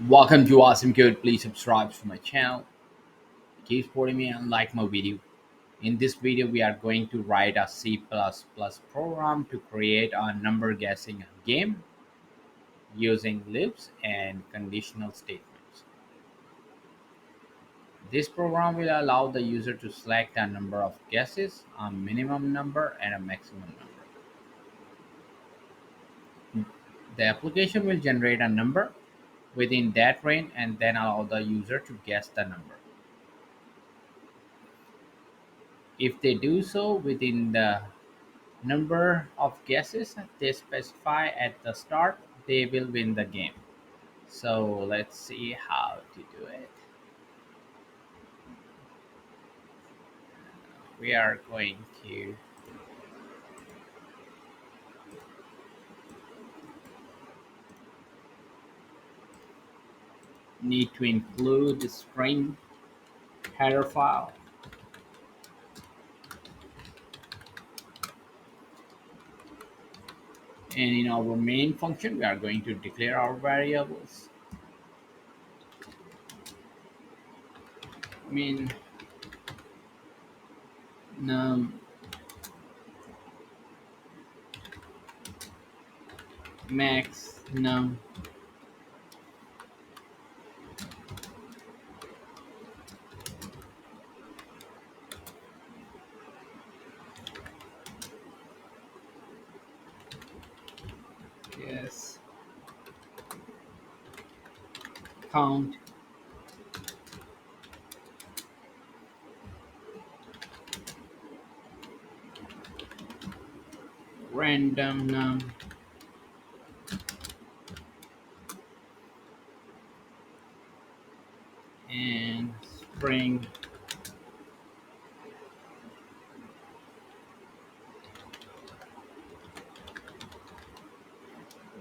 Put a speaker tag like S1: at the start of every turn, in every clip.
S1: Welcome to Awesome Code. Please subscribe to my channel. Keep supporting me and like my video. In this video, we are going to write a C++ program to create a number guessing game using loops and conditional statements. This program will allow the user to select a number of guesses, a minimum number and a maximum number. The application will generate a number within that range and then allow the user to guess the number. If they do so within the number of guesses they specify at the start, they will win the game. So let's see how to do it. We are going to need to include the string header file, and in our main function we are going to declare our variables. Min, num, max, num, yes, count, random num, and string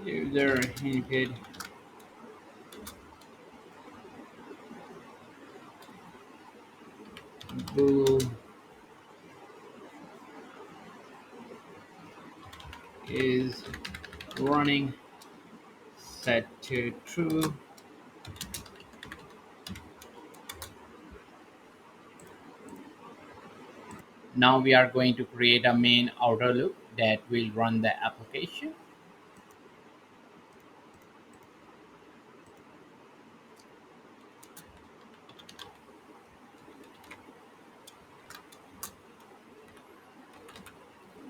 S1: user input bool is running, set to true. Now we are going to create a main outer loop that will run the application.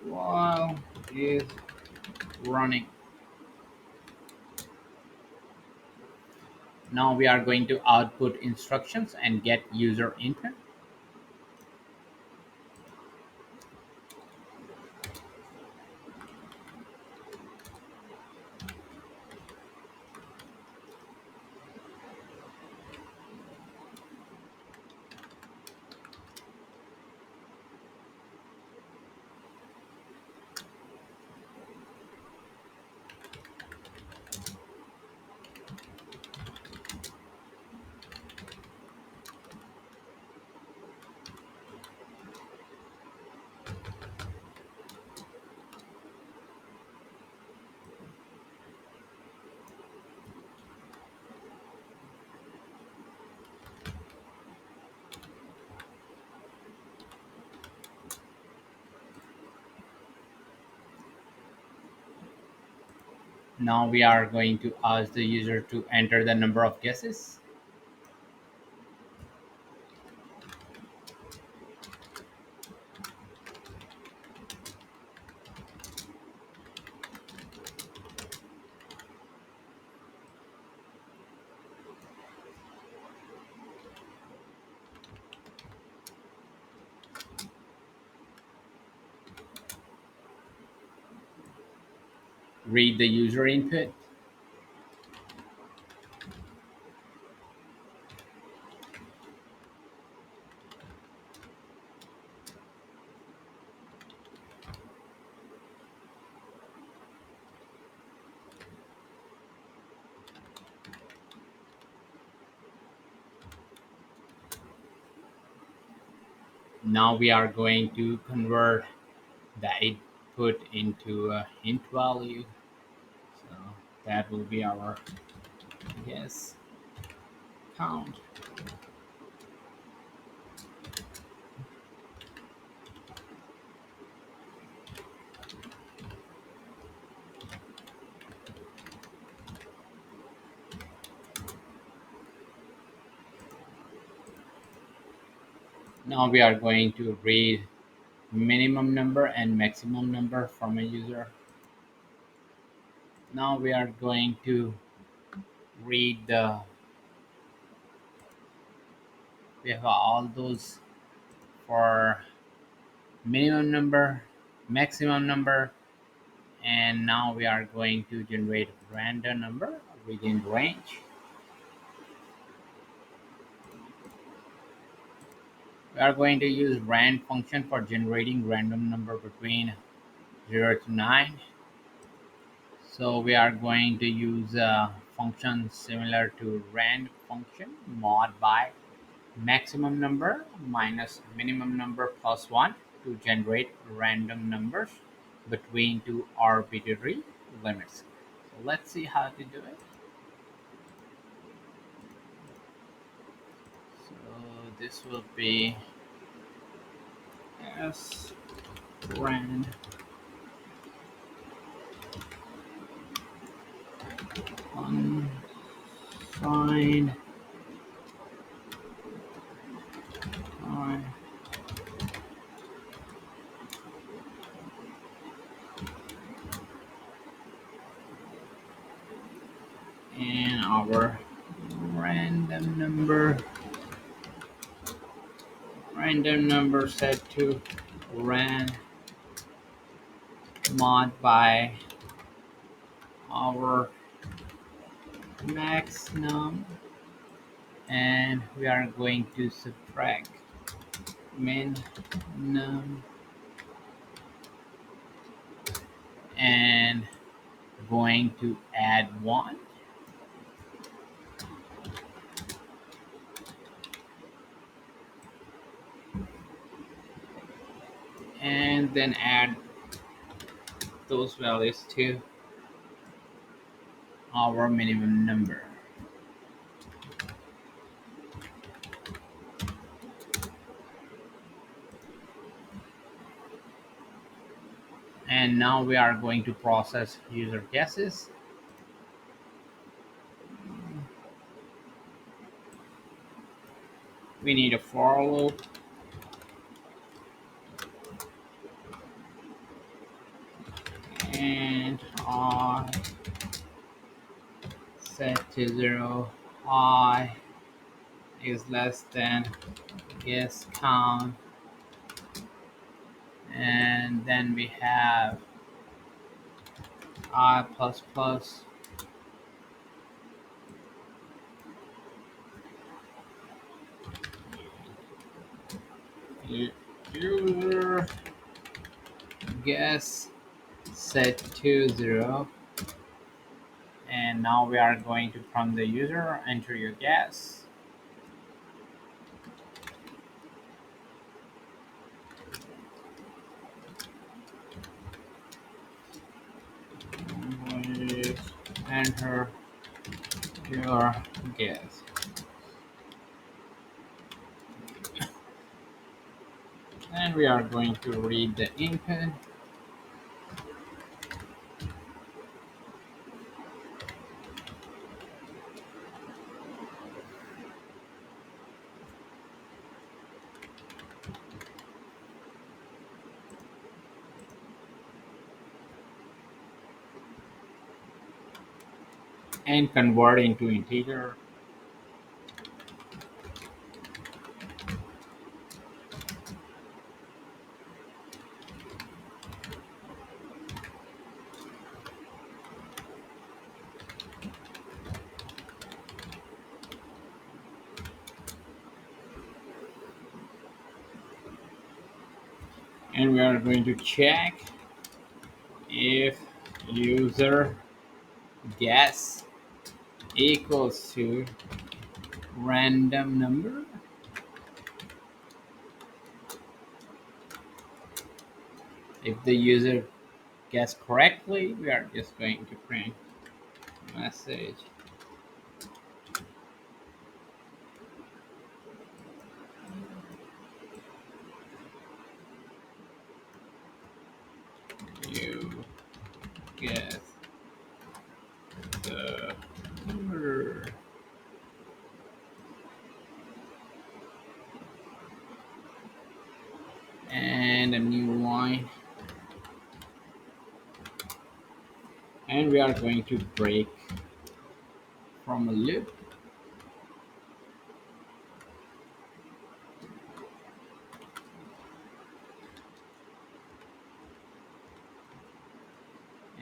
S1: While is running. Now we are going to output instructions and get user input. Now we are going to ask the user to enter the number of guesses. Read the user input. Now we are going to convert the input into a int value. So that will be our guess. count. Now we are going to read minimum number and maximum number from a user. Now we are going to read we have all those for minimum number, maximum number, and now we are going to generate random number within range. We are going to use rand function for generating random number between 0 to 9. So we are going to use a function similar to rand function mod by maximum number minus minimum number plus 1 to generate random numbers between two arbitrary limits. So let's see how to do it. So this will be s rand unsigned I and our random number set to rand mod by our max num, and we are going to subtract min num and going to add 1 and then add those values to our minimum number. And now we are going to process user guesses. We need a for loop and I set to 0, I is less than guess count, and then we have I plus plus user guess set to 0, and now we are going to from the user enter your guess. Please enter your guess. And we are going to read the input. And convert into integer. And we are going to check if user guess equals to random number. If the user guessed correctly, we are just going to print message a new line, and we are going to break from a loop,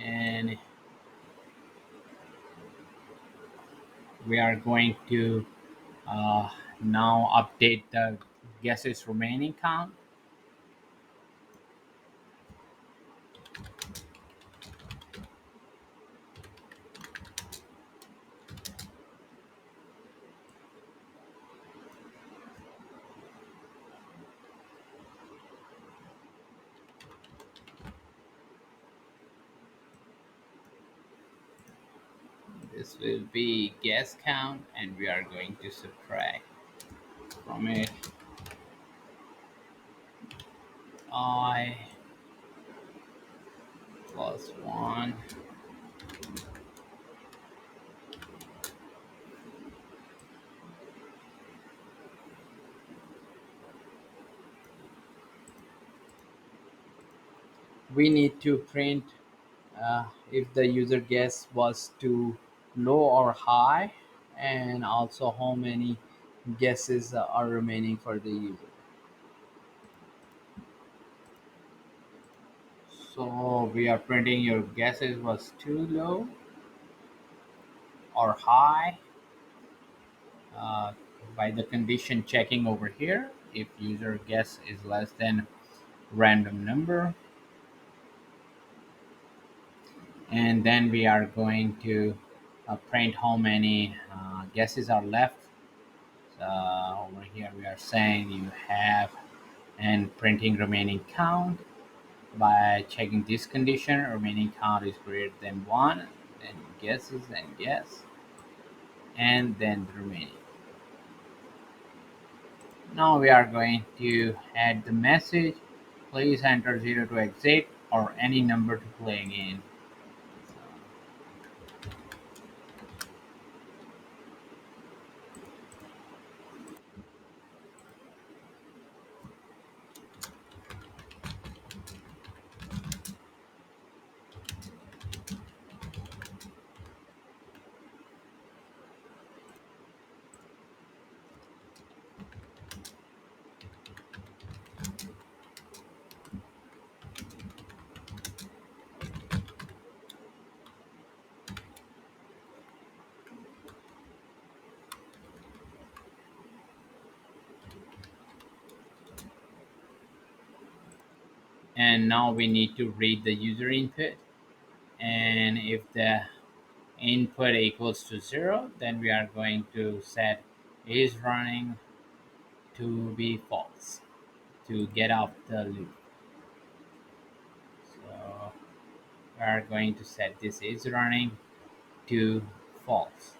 S1: and we are going to uh, now update the guesses remaining count. This will be guess count, and we are going to subtract from it I plus 1. We need to print if the user guess was too low or high, and also how many guesses are remaining for the user. So we are printing your guesses was too low or high uh, by the condition checking over here. If user guess is less than random number, and then we are going to print how many guesses are left. Over here we are saying you have and printing remaining count. By checking this condition, remaining count is greater than 1, then guesses and yes, and then the remaining. Now we are going to add the message, please enter 0 to exit or any number to play again. So, and now we need to read the user input, and if the input equals to 0, then we are going to set is running to be false to get out the loop. So we are going to set this is running to false.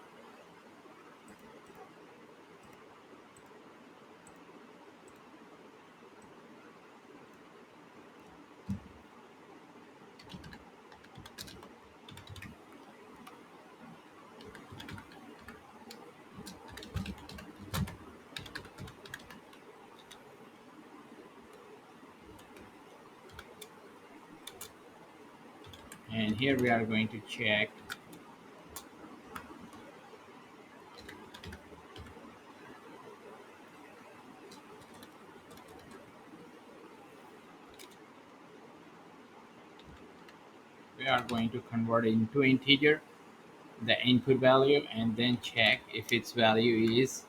S1: And here we are going to check. We are going to convert it into integer, the input value, and then check if its value is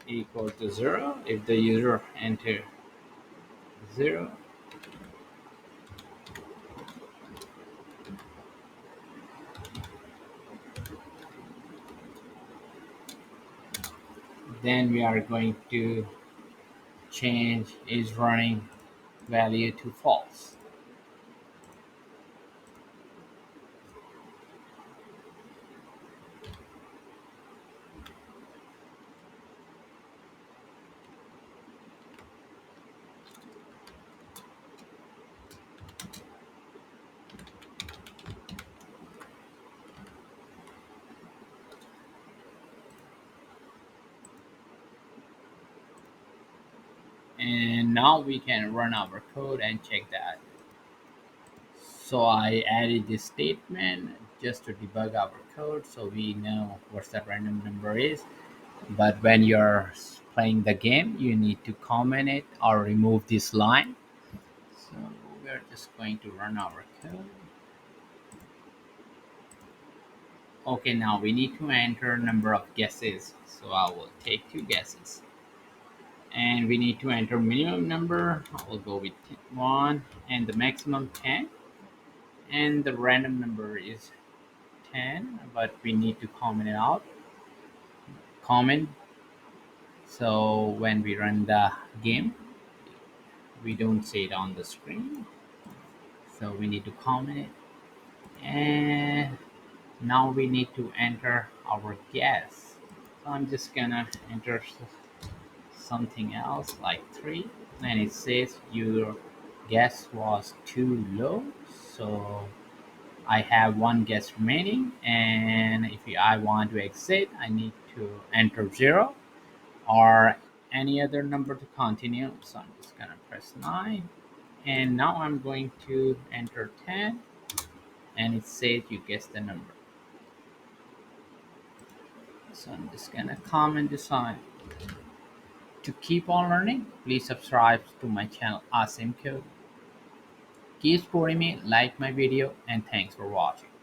S1: equal to 0. If the user enter 0, then we are going to change is running value to false. And now we can run our code and check that. So I added this statement just to debug our code so we know what that random number is. But when you're playing the game, you need to comment it or remove this line. So we're just going to run our code. Okay, now we need to enter number of guesses. So I will take 2 guesses. And we need to enter minimum number. I will go with 1 and the maximum 10. And the random number is 10, but we need to comment it out. Comment. So when we run the game, we don't see it on the screen. So we need to comment it. And now we need to enter our guess. So I'm just gonna enter something else like 3, and it says your guess was too low, so I have 1 guess remaining, and if I want to exit I need to enter 0 or any other number to continue. So I'm just gonna press 9, and now I'm going to enter 10, and it says you guessed the number. So I'm just gonna comment this on. To keep on learning, please subscribe to my channel Awesome Code. Keep supporting me, like my video, and thanks for watching.